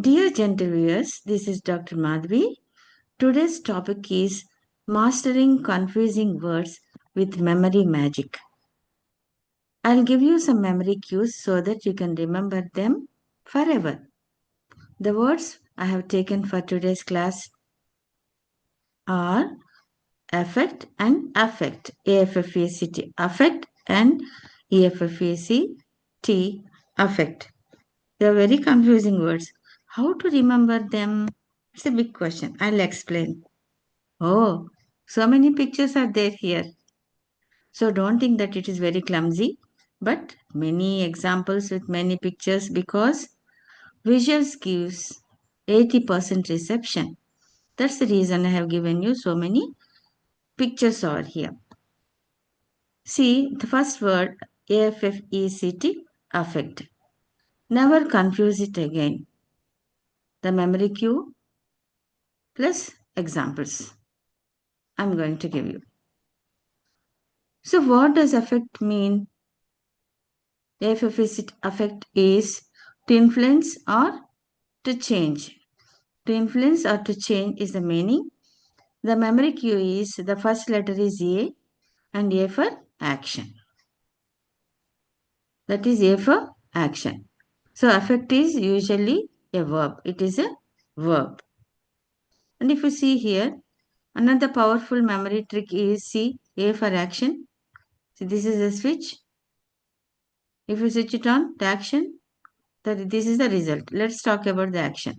Dear gentle viewers, this is Dr. Madhavi. Today's topic is mastering confusing words with memory magic. I'll give you some memory cues so that you can remember them forever. The words I have taken for today's class are affect and affect. AFFACT, affect and EFFACT, affect. They are very confusing words. How to remember them? It's a big question. I'll explain. Oh, so many pictures are there here. So don't think that it is very clumsy, but many examples with many pictures because visuals gives 80% reception. That's the reason I have given you so many pictures over here. See the first word AFFECT, affect. Never confuse it again. The memory cue plus examples I'm going to give you. So what does affect mean? Affect is to influence or to change. To influence or to change is the meaning. The memory cue is the first letter is A and A for action. That is A for action. So affect is usually a verb. It is a verb. And if you see here, another powerful memory trick is see A for action. So this is a switch. If you switch it on, the action, this is the result. Let's talk about the action.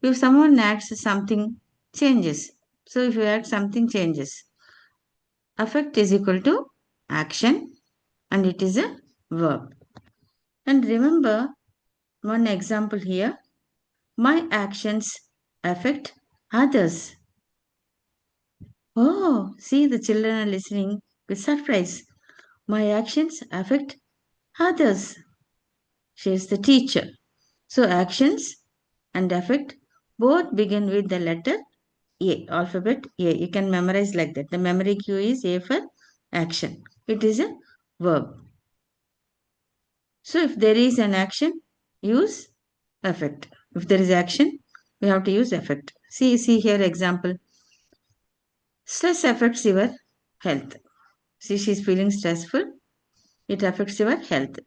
If someone acts, something changes. So if you act, something changes. Affect is equal to action and it is a verb. And remember one example here. My actions affect others. Oh, see the children are listening with surprise. My actions affect others. She is the teacher. So actions and affect both begin with the letter A, alphabet A. You can memorize like that. The memory cue is A for action. It is a verb. So if there is an action, use affect. If there is action, we have to use affect. See here example. Stress affects your health. See, she is feeling stressful. It affects your health.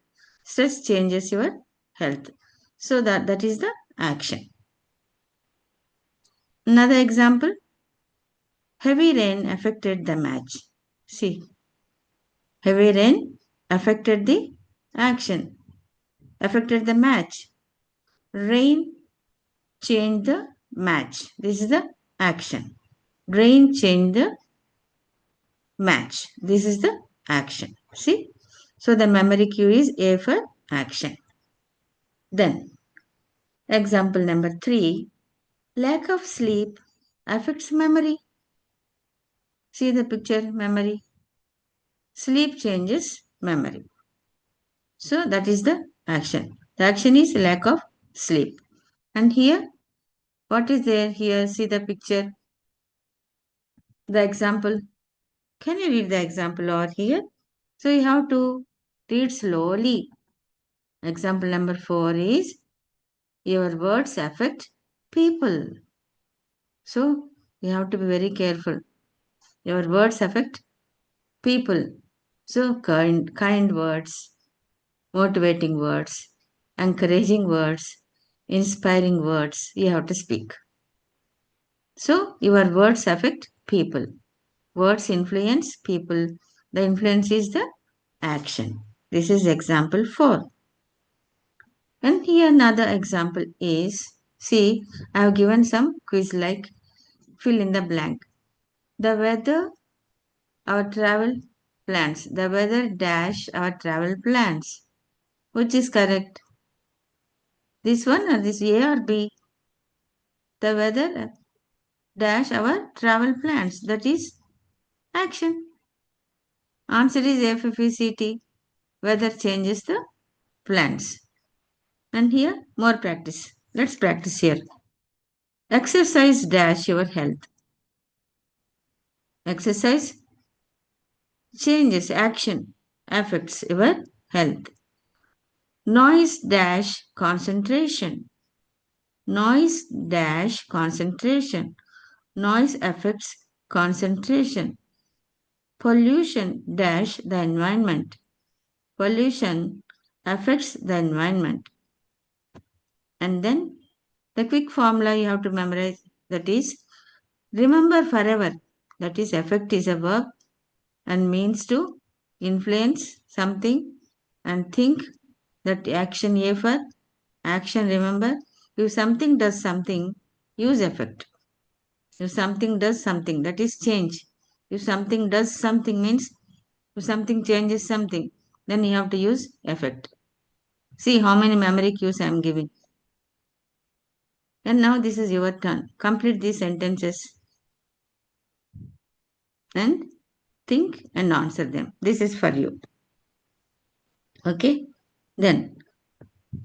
Stress changes your health. So that is the action. Another example. Heavy rain affected the match. See, heavy rain affected the action, affected the match. Rain changed the match. This is the action. Rain changed the match. This is the action. See? So the memory cue is A for action. Then, example number 3. Lack of sleep affects memory. See the picture, memory. Sleep changes memory. So that is the action. The action is lack of sleep. And here, what is there here? See the picture, the example. Can you read the example over here? So you have to read slowly. Example number 4 is your words affect people. So you have to be very careful. Your words affect people. So kind words, motivating words, encouraging words, inspiring words you have to speak. So your words affect people. Words influence people. The influence is the action. This is example 4. And here another example is, see, I have given some quiz like fill in the blank. The weather, our travel plans. The weather dash our travel plans. Which is correct? This one or this A or B? The weather dash our travel plans. That is action. Answer is FFECT. Weather changes the plans. And here more practice. Let's practice here. Exercise dash your health. Exercise changes action, affects your health. Noise dash concentration. Noise dash concentration. Noise affects concentration. Pollution dash the environment. Pollution affects the environment. And then the quick formula you have to memorize, that is remember forever. That is affect is a verb and means to influence something, and think that action A for action. Remember, if something does something, use effect. If something does something, that is change. If something does something means if something changes something, then you have to use effect. See how many memory cues I am giving. And now this is your turn. Complete these sentences and think and answer them. This is for you. Okay? Then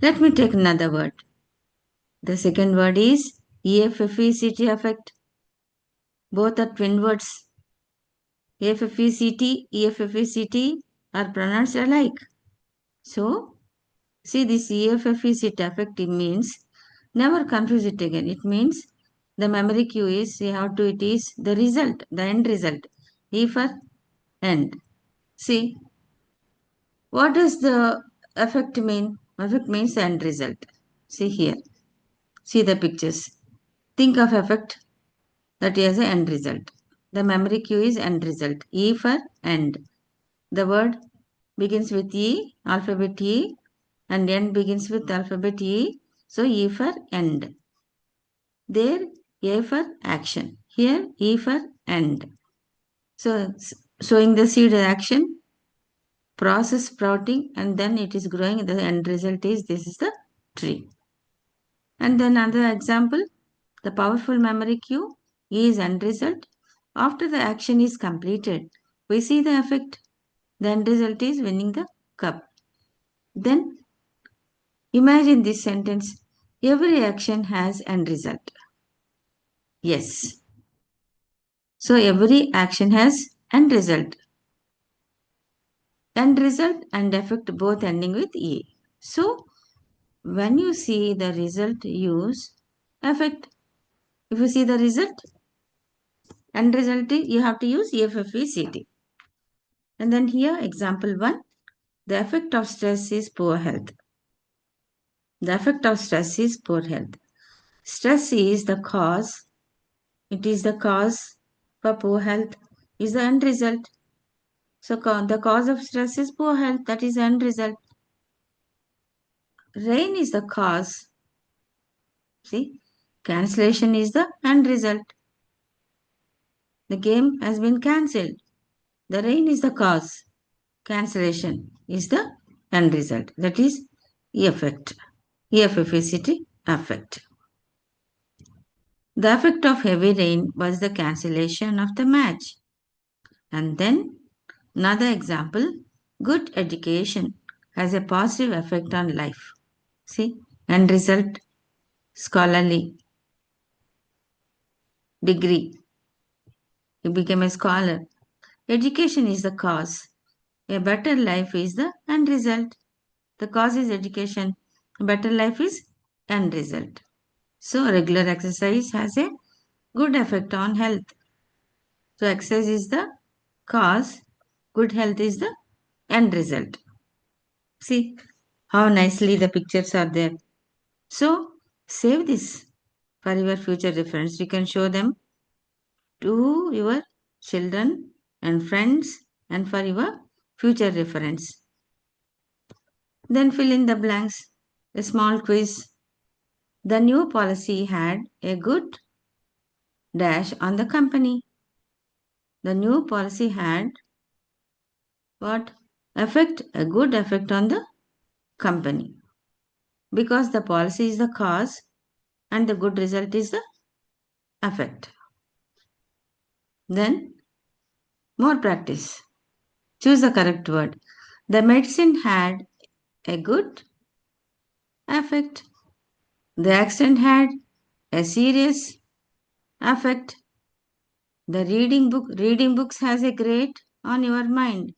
let me take another word. The second word is EFFECT effect. Both are twin words. EFFECT, EFFECT are pronounced alike. So, see this EFFECT effect means never confuse it again. It means the memory cue is you have to, it is the result, the end result. E for end. See, what does the effect mean? Effect means the end result. See here. See the pictures. Think of effect that is the end result. The memory cue is end result. E for end. The word begins with E, alphabet E, and end begins with alphabet E. So E for end. There A for action. Here E for end. So sowing the seed action, process sprouting, and then it is growing. The end result is this is the tree. And then another example, the powerful memory cue is end result. After the action is completed, we see the effect. The end result is winning the cup. Then imagine this sentence. Every action has end result. Yes. So every action has end result. End result and effect both ending with E. So when you see the result, use effect. If you see the result, end result, you have to use EFFECT. And then here, example 1, the effect of stress is poor health. The effect of stress is poor health. Stress is the cause. It is the cause for poor health, is the end result. So the cause of stress is poor health, that is the end result. Rain is the cause. See, cancellation is the end result. The game has been cancelled. The rain is the cause. Cancellation is the end result. That is effect. EFFECT effect. The effect of heavy rain was the cancellation of the match. And then another example, good education has a positive effect on life. See, end result, scholarly degree. You became a scholar. Education is the cause. A better life is the end result. The cause is education. A better life is end result. So regular exercise has a good effect on health. So exercise is the cause, good health is the end result. See how nicely the pictures are there. So save this for your future reference. You can show them to your children and friends and for your future reference. Then fill in the blanks. A small quiz. The new policy had a good dash on the company. The new policy had what? Effect, a good effect on the company. Because the policy is the cause and the good result is the effect. Then more practice. Choose the correct word. The medicine had a good effect. The accident had a serious effect. The reading books has a great on your mind.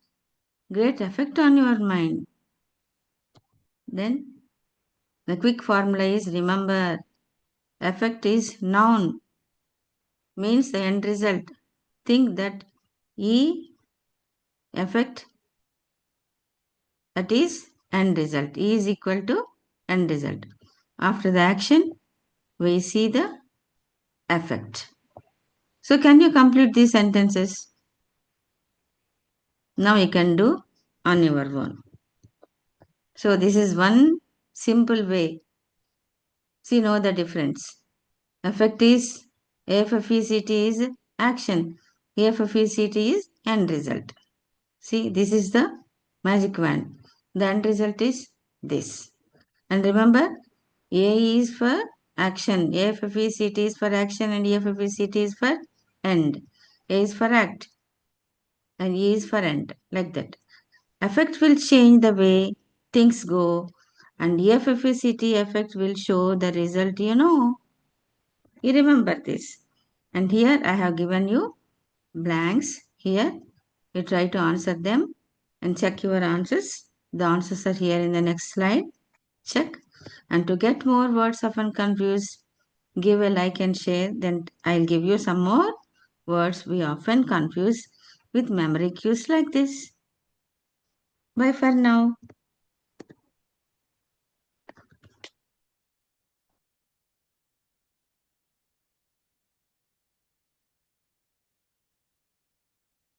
Great effect on your mind. Then the quick formula is remember Effect is noun, means the end result. Think that E effect, that is end result. E is equal to end result. After the action, we see the effect. So can you complete these sentences? Now you can do on your own. So this is one simple way. See, know the difference. Effect is AFFECT is action. AFFECT is end result. See, this is the magic wand. The end result is this. And remember, A is for action. AFFECT is for action and EFFECT is for end. A is for act and E is for end. Like that. Effect will change the way things go, and EFFECT effect will show the result you know. You remember this. And here I have given you blanks. Here you try to answer them and check your answers. The answers are here in the next slide. Check. And to get more words often confused, give a like and share. Then I'll give you some more words we often confuse with memory cues like this. Bye for now.